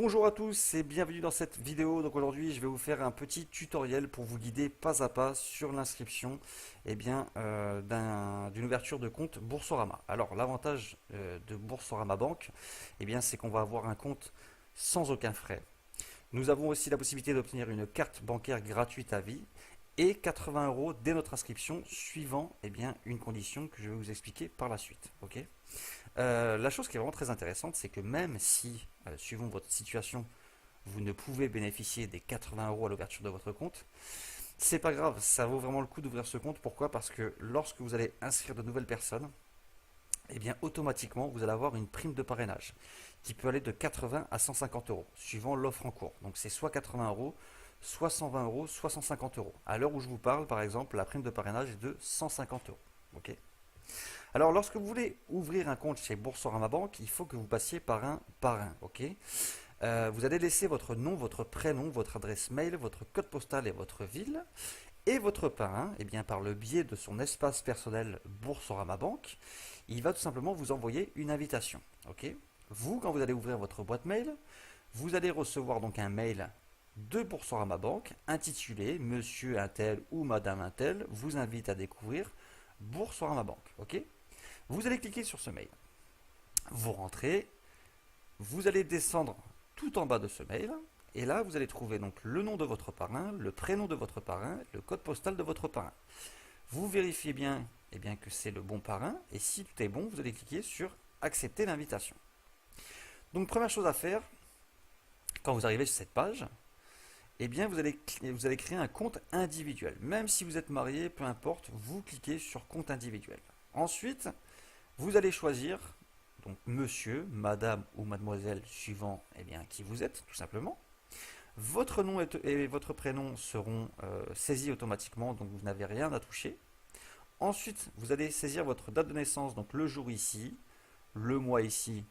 Bonjour à tous et bienvenue dans cette vidéo. Donc aujourd'hui, je vais vous faire un petit tutoriel pour vous guider pas à pas sur l'inscription d'une ouverture de compte Boursorama. Alors l'avantage de Boursorama Banque, c'est qu'on va avoir un compte sans aucun frais. Nous avons aussi la possibilité d'obtenir une carte bancaire gratuite à vie et 80 euros dès notre inscription, suivant une condition que je vais vous expliquer par la suite. Ok. La chose qui est vraiment très intéressante, c'est que même si, suivant votre situation, vous ne pouvez bénéficier des 80 euros à l'ouverture de votre compte, c'est pas grave, ça vaut vraiment le coup d'ouvrir ce compte. Pourquoi? Parce que lorsque vous allez inscrire de nouvelles personnes, automatiquement, vous allez avoir une prime de parrainage qui peut aller de 80 à 150 euros, suivant l'offre en cours. Donc c'est soit 80 euros, soit 120 euros, soit 150 euros. À l'heure où je vous parle, par exemple, la prime de parrainage est de 150 euros. Ok. Alors, lorsque vous voulez ouvrir un compte chez Boursorama Banque, il faut que vous passiez par un parrain. Ok. Vous allez laisser votre nom, votre prénom, votre adresse mail, votre code postal et votre ville. Et votre parrain, par le biais de son espace personnel Boursorama Banque, il va tout simplement vous envoyer une invitation. Ok. Vous, quand vous allez ouvrir votre boîte mail, vous allez recevoir donc un mail de Boursorama Banque intitulé Monsieur Untel ou Madame Untel vous invite à découvrir Boursorama Banque. Ok. Vous allez cliquer sur ce mail. Vous rentrez, vous allez descendre tout en bas de ce mail, et là vous allez trouver donc le nom de votre parrain, le prénom de votre parrain, le code postal de votre parrain. Vous vérifiez bien, que c'est le bon parrain, et si tout est bon, vous allez cliquer sur accepter l'invitation. Donc première chose à faire, quand vous arrivez sur cette page, vous allez créer un compte individuel. Même si vous êtes marié, peu importe, vous cliquez sur compte individuel. Ensuite, vous allez choisir donc monsieur, madame ou mademoiselle suivant qui vous êtes, tout simplement. Votre nom et votre prénom seront saisis automatiquement, donc vous n'avez rien à toucher. Ensuite, vous allez saisir votre date de naissance, donc le jour ici, le mois ici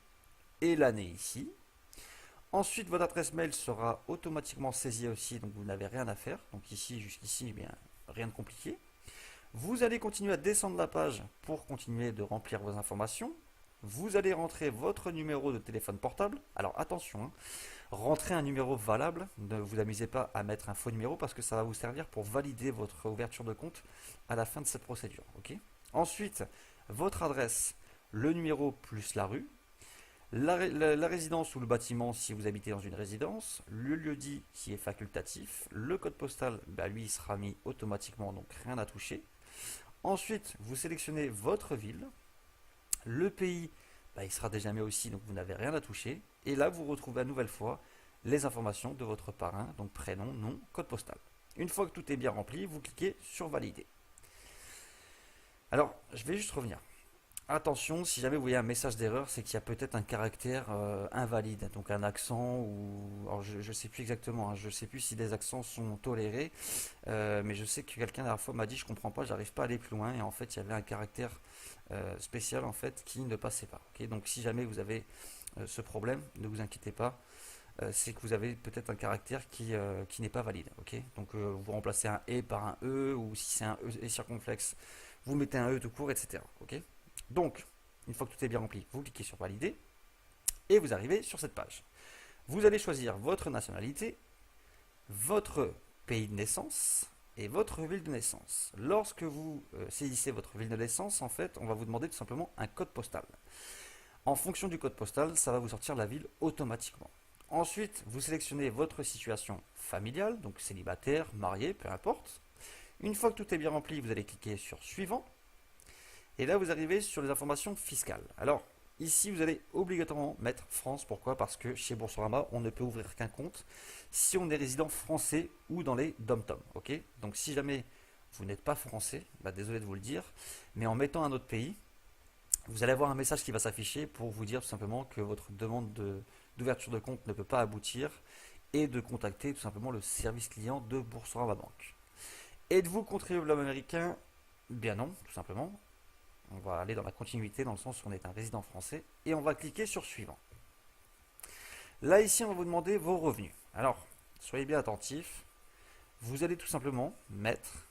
et l'année ici. Ensuite, votre adresse mail sera automatiquement saisie aussi, donc vous n'avez rien à faire. Donc ici, jusqu'ici, rien de compliqué. Vous allez continuer à descendre la page pour continuer de remplir vos informations. Vous allez rentrer votre numéro de téléphone portable. Alors attention, rentrez un numéro valable. Ne vous amusez pas à mettre un faux numéro parce que ça va vous servir pour valider votre ouverture de compte à la fin de cette procédure. Ok. Ensuite, votre adresse, le numéro plus la rue. La résidence ou le bâtiment si vous habitez dans une résidence, le lieu-dit qui est facultatif, le code postal, lui il sera mis automatiquement, donc rien à toucher. Ensuite, vous sélectionnez votre ville, le pays, il sera déjà mis aussi, donc vous n'avez rien à toucher. Et là, vous retrouvez à nouvelle fois les informations de votre parrain, donc prénom, nom, code postal. Une fois que tout est bien rempli, vous cliquez sur valider. Alors, je vais juste revenir. Attention, si jamais vous voyez un message d'erreur, c'est qu'il y a peut-être un caractère invalide, donc un accent ou... Alors je ne sais plus exactement, je ne sais plus si des accents sont tolérés, mais je sais que quelqu'un la dernière fois m'a dit je comprends pas, j'arrive pas à aller plus loin, et en fait il y avait un caractère spécial en fait qui ne passait pas. Okay. Donc si jamais vous avez ce problème, ne vous inquiétez pas, c'est que vous avez peut-être un caractère qui n'est pas valide. Okay. Donc vous remplacez un E par un E, ou si c'est un E circonflexe, vous mettez un E tout court, etc. Okay. Donc, une fois que tout est bien rempli, vous cliquez sur valider et vous arrivez sur cette page. Vous allez choisir votre nationalité, votre pays de naissance et votre ville de naissance. Lorsque vous saisissez votre ville de naissance, en fait, on va vous demander tout simplement un code postal. En fonction du code postal, ça va vous sortir la ville automatiquement. Ensuite, vous sélectionnez votre situation familiale, donc célibataire, marié, peu importe. Une fois que tout est bien rempli, vous allez cliquer sur suivant. Et là, vous arrivez sur les informations fiscales. Alors, ici, vous allez obligatoirement mettre France. Pourquoi? Parce que chez Boursorama, on ne peut ouvrir qu'un compte si on est résident français ou dans les dom-tom. Okay. Donc, si jamais vous n'êtes pas français, désolé de vous le dire, mais en mettant un autre pays, vous allez avoir un message qui va s'afficher pour vous dire tout simplement que votre demande d'ouverture de compte ne peut pas aboutir et de contacter tout simplement le service client de Boursorama Banque. Êtes-vous contribuable américain? Bien non, tout simplement. On va aller dans la continuité dans le sens où on est un résident français et on va cliquer sur suivant. Là ici on va vous demander vos revenus. Alors soyez bien attentifs. Vous allez tout simplement mettre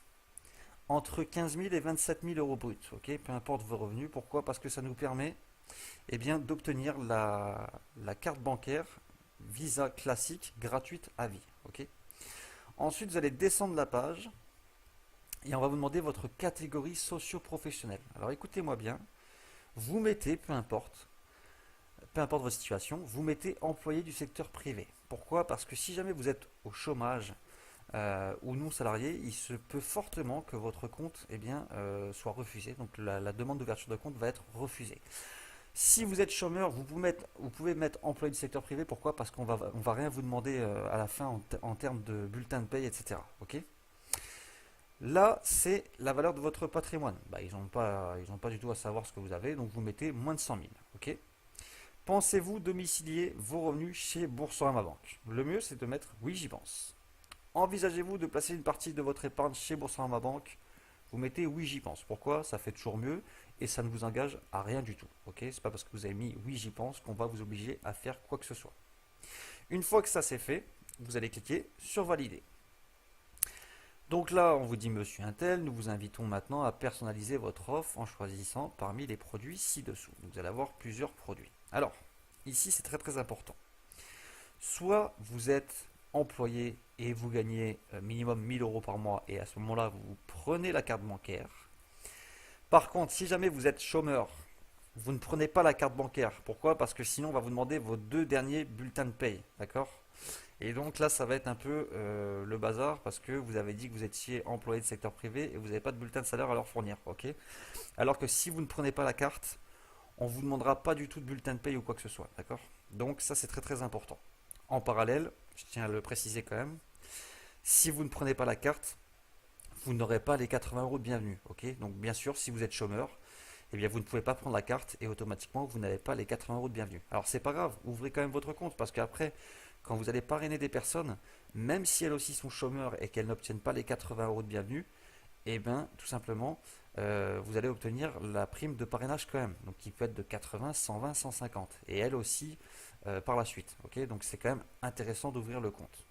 entre 15 000 et 27 000 euros bruts. Okay, peu importe vos revenus. Pourquoi? Parce que ça nous permet d'obtenir la carte bancaire visa classique gratuite à vie. Ok. Ensuite, vous allez descendre la page et on va vous demander votre catégorie socio-professionnelle. Alors écoutez-moi bien, vous mettez, peu importe votre situation, vous mettez employé du secteur privé. Pourquoi? Parce que si jamais vous êtes au chômage ou non salarié, il se peut fortement que votre compte soit refusé. Donc la demande d'ouverture de compte va être refusée. Si vous êtes chômeur, vous pouvez mettre employé du secteur privé. Pourquoi? Parce on va rien vous demander à la fin en termes de bulletin de paye, etc. Ok. Là, c'est la valeur de votre patrimoine. Bah, ils n'ont pas du tout à savoir ce que vous avez, donc vous mettez moins de 100 000. Ok. Pensez-vous domicilier vos revenus chez Boursorama Banque? Le mieux, c'est de mettre oui, j'y pense. Envisagez-vous de placer une partie de votre épargne chez Boursorama Banque? Vous mettez oui, j'y pense. Pourquoi? Ça fait toujours mieux et ça ne vous engage à rien du tout. Ok. C'est pas parce que vous avez mis oui, j'y pense qu'on va vous obliger à faire quoi que ce soit. Une fois que ça c'est fait, vous allez cliquer sur valider. Donc là, on vous dit Monsieur Intel, nous vous invitons maintenant à personnaliser votre offre en choisissant parmi les produits ci-dessous. Vous allez avoir plusieurs produits. Alors, ici, c'est très très important. Soit vous êtes employé et vous gagnez minimum 1000 euros par mois et à ce moment-là, vous prenez la carte bancaire. Par contre, si jamais vous êtes chômeur, vous ne prenez pas la carte bancaire. Pourquoi? Parce que sinon, on va vous demander vos 2 derniers bulletins de paye. D'accord? Et donc là, ça va être un peu le bazar parce que vous avez dit que vous étiez employé de secteur privé et vous n'avez pas de bulletin de salaire à leur fournir. Ok. Alors que si vous ne prenez pas la carte, on ne vous demandera pas du tout de bulletin de paye ou quoi que ce soit. D'accord. Donc ça, c'est très très important. En parallèle, je tiens à le préciser quand même, si vous ne prenez pas la carte, vous n'aurez pas les 80 euros de bienvenue. Ok. Donc bien sûr, si vous êtes chômeur, eh bien, vous ne pouvez pas prendre la carte et automatiquement, vous n'avez pas les 80 euros de bienvenue. Alors, c'est pas grave, ouvrez quand même votre compte parce qu'après, quand vous allez parrainer des personnes, même si elles aussi sont chômeurs et qu'elles n'obtiennent pas les 80 euros de bienvenue, eh bien, tout simplement, vous allez obtenir la prime de parrainage quand même, donc qui peut être de 80, 120, 150, et elle aussi par la suite. Ok. Donc, c'est quand même intéressant d'ouvrir le compte.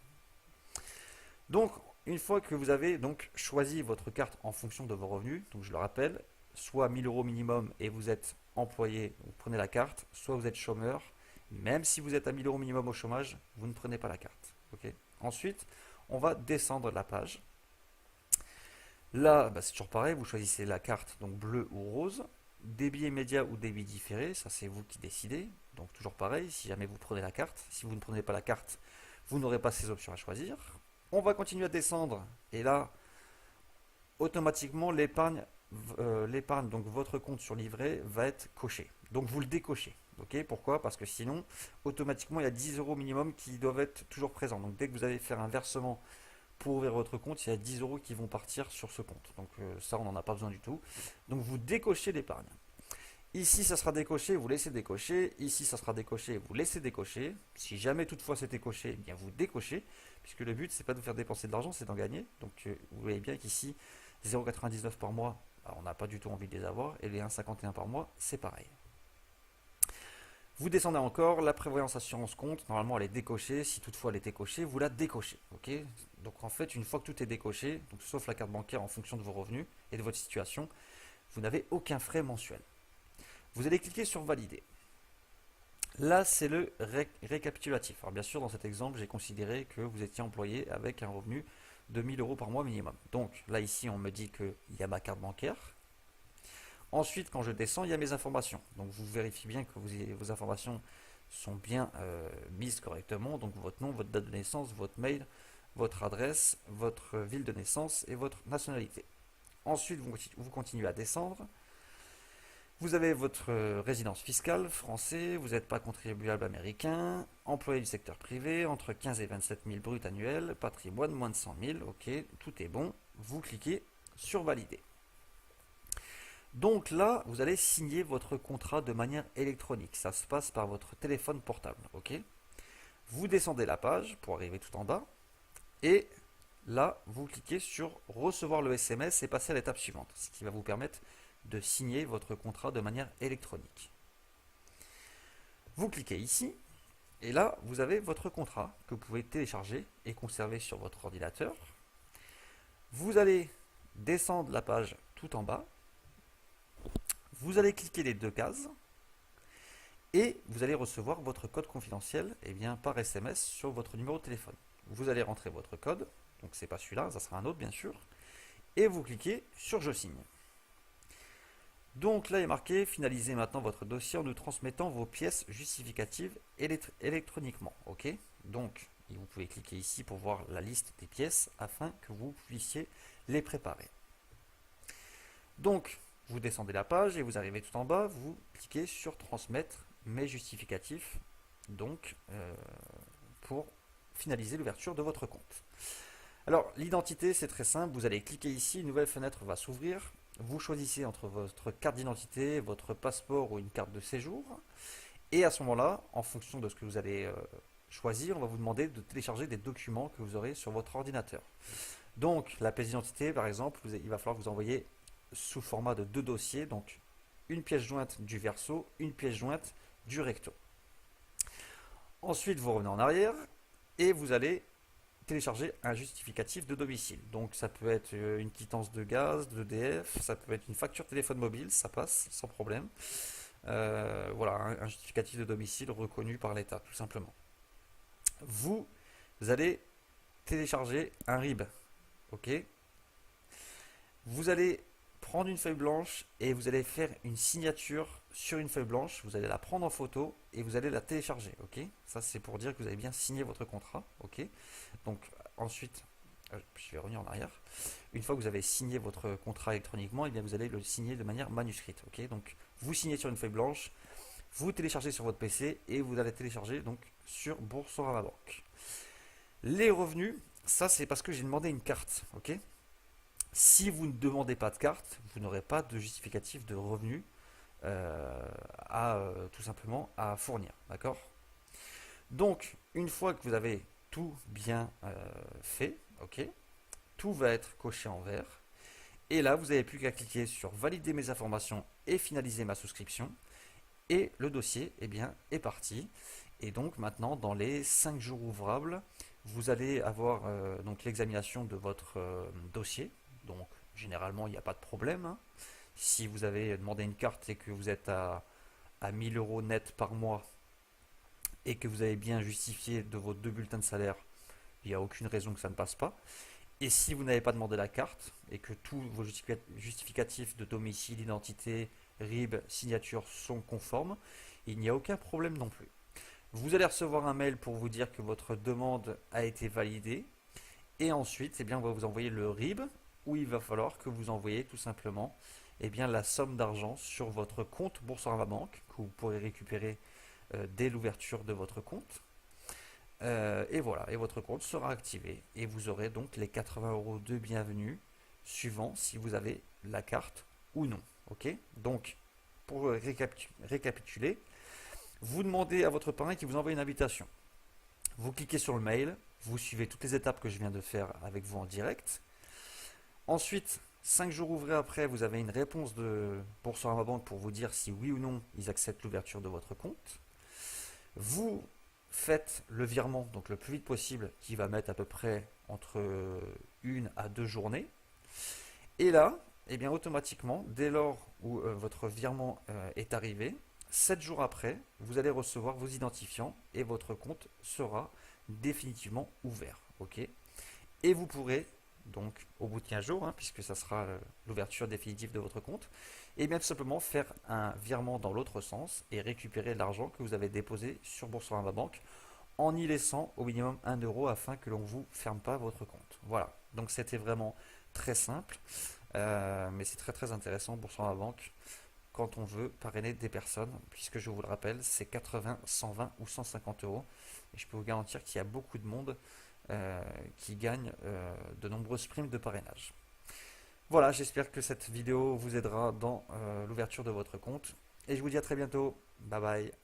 Donc, une fois que vous avez donc choisi votre carte en fonction de vos revenus, donc je le rappelle, soit 1000 euros minimum et vous êtes employé, vous prenez la carte, soit vous êtes chômeur, même si vous êtes à 1000 euros minimum au chômage, vous ne prenez pas la carte. Okay. Ensuite, on va descendre la page. Là, c'est toujours pareil, vous choisissez la carte, donc bleu ou rose. Débit immédiat ou débit différé, ça c'est vous qui décidez. Donc toujours pareil, si jamais vous prenez la carte, si vous ne prenez pas la carte, vous n'aurez pas ces options à choisir. On va continuer à descendre et là, automatiquement, l'épargne, donc votre compte sur livret va être coché. Donc vous le décochez. Okay. Pourquoi? Parce que sinon, automatiquement, il y a 10 euros minimum qui doivent être toujours présents. Donc dès que vous allez faire un versement pour ouvrir votre compte, il y a 10 euros qui vont partir sur ce compte. Donc ça, on n'en a pas besoin du tout. Donc vous décochez l'épargne. Ici, ça sera décoché, vous laissez décocher. Ici, ça sera décoché, vous laissez décocher. Si jamais toutefois c'était coché, eh bien vous décochez. Puisque le but, c'est pas de vous faire dépenser de l'argent, c'est d'en gagner. Donc vous voyez bien qu'ici, 0,99 par mois, on n'a pas du tout envie de les avoir. Et les 1,51 par mois, c'est pareil. Vous descendez encore, la prévoyance assurance compte, normalement elle est décochée, si toutefois elle était cochée, vous la décochez. Okay. Donc en fait, une fois que tout est décoché, donc sauf la carte bancaire en fonction de vos revenus et de votre situation, vous n'avez aucun frais mensuel. Vous allez cliquer sur valider. Là, c'est le récapitulatif. Alors bien sûr, dans cet exemple, j'ai considéré que vous étiez employé avec un revenu de 1000 euros par mois minimum. Donc là, ici, on me dit qu'il y a ma carte bancaire. Ensuite, quand je descends, il y a mes informations. Donc vous vérifiez bien que vos informations sont bien mises correctement. Donc votre nom, votre date de naissance, votre mail, votre adresse, votre ville de naissance et votre nationalité. Ensuite, vous continuez à descendre. Vous avez votre résidence fiscale, français, vous n'êtes pas contribuable américain, employé du secteur privé, entre 15 et 27 000 bruts annuels, patrimoine moins de 100 000, ok, tout est bon. Vous cliquez sur valider. Donc là, vous allez signer votre contrat de manière électronique. Ça se passe par votre téléphone portable. Ok. Vous descendez la page pour arriver tout en bas. Et là, vous cliquez sur recevoir le SMS et passer à l'étape suivante. Ce qui va vous permettre de signer votre contrat de manière électronique. Vous cliquez ici. Et là, vous avez votre contrat que vous pouvez télécharger et conserver sur votre ordinateur. Vous allez descendre la page tout en bas. Vous allez cliquer les deux cases et vous allez recevoir votre code confidentiel par SMS sur votre numéro de téléphone. Vous allez rentrer votre code, donc c'est pas celui-là, ça sera un autre bien sûr, et vous cliquez sur Je signe. Donc là il est marqué finalisez maintenant votre dossier en nous transmettant vos pièces justificatives électroniquement. Ok, donc vous pouvez cliquer ici pour voir la liste des pièces afin que vous puissiez les préparer. Donc vous descendez la page et vous arrivez tout en bas, vous cliquez sur transmettre mes justificatifs, donc pour finaliser l'ouverture de votre compte. Alors l'identité c'est très simple, vous allez cliquer ici, une nouvelle fenêtre va s'ouvrir, vous choisissez entre votre carte d'identité, votre passeport ou une carte de séjour, et à ce moment-là, en fonction de ce que vous allez choisir, on va vous demander de télécharger des documents que vous aurez sur votre ordinateur. Donc la pièce d'identité par exemple, il va falloir vous envoyer sous format de 2 dossiers, donc une pièce jointe du verso, une pièce jointe du recto. Ensuite, vous revenez en arrière et vous allez télécharger un justificatif de domicile. Donc ça peut être une quittance de gaz, d'EDF, ça peut être une facture téléphone mobile, ça passe sans problème. Voilà, un justificatif de domicile reconnu par l'État, tout simplement. Vous allez télécharger un RIB. Ok. Vous allez prendre une feuille blanche et vous allez faire une signature sur une feuille blanche. Vous allez la prendre en photo et vous allez la télécharger. Ok, ça c'est pour dire que vous avez bien signé votre contrat. Ok, donc ensuite, je vais revenir en arrière. Une fois que vous avez signé votre contrat électroniquement, et bien vous allez le signer de manière manuscrite. Ok, donc vous signez sur une feuille blanche, vous téléchargez sur votre PC et vous allez télécharger donc sur Boursorama Banque. Les revenus, ça c'est parce que j'ai demandé une carte. Ok. Si vous ne demandez pas de carte, vous n'aurez pas de justificatif de revenus tout simplement à fournir. D'accord. Donc, une fois que vous avez tout bien fait, ok, tout va être coché en vert. Et là, vous n'avez plus qu'à cliquer sur valider mes informations et finaliser ma souscription. Et le dossier est parti. Et donc maintenant, dans les 5 jours ouvrables, vous allez avoir donc l'examination de votre dossier. Donc généralement il n'y a pas de problème, hein. Si vous avez demandé une carte et que vous êtes à 1000 euros net par mois et que vous avez bien justifié de vos 2 bulletins de salaire, il n'y a aucune raison que ça ne passe pas. Et si vous n'avez pas demandé la carte et que tous vos justificatifs de domicile, identité, RIB, signature sont conformes, il n'y a aucun problème non plus. Vous allez recevoir un mail pour vous dire que votre demande a été validée. Et ensuite, on va vous envoyer le RIB où il va falloir que vous envoyiez tout simplement la somme d'argent sur votre compte Boursorama Banque que vous pourrez récupérer dès l'ouverture de votre compte. Et voilà, et votre compte sera activé et vous aurez donc les 80 euros de bienvenue suivant si vous avez la carte ou non. Ok. Donc, pour récapituler, vous demandez à votre parrain qui vous envoie une invitation. Vous cliquez sur le mail, vous suivez toutes les étapes que je viens de faire avec vous en direct. Ensuite, 5 jours ouvrés après, vous avez une réponse de Boursorama Banque pour vous dire si oui ou non ils acceptent l'ouverture de votre compte. Vous faites le virement donc le plus vite possible qui va mettre à peu près entre 1 à 2 journées. Et là, automatiquement, dès lors où votre virement est arrivé, 7 jours après, vous allez recevoir vos identifiants et votre compte sera définitivement ouvert. Ok. Et vous pourrez donc au bout de 15 jours, hein, puisque ça sera l'ouverture définitive de votre compte, et bien tout simplement faire un virement dans l'autre sens et récupérer l'argent que vous avez déposé sur Boursorama Banque en y laissant au minimum 1 euro afin que l'on ne vous ferme pas votre compte. Voilà, donc c'était vraiment très simple, mais c'est très très intéressant Boursorama Banque quand on veut parrainer des personnes, puisque je vous le rappelle, c'est 80, 120 ou 150 euros. Et je peux vous garantir qu'il y a beaucoup de monde qui gagne de nombreuses primes de parrainage. Voilà, j'espère que cette vidéo vous aidera dans l'ouverture de votre compte. Et je vous dis à très bientôt. Bye bye.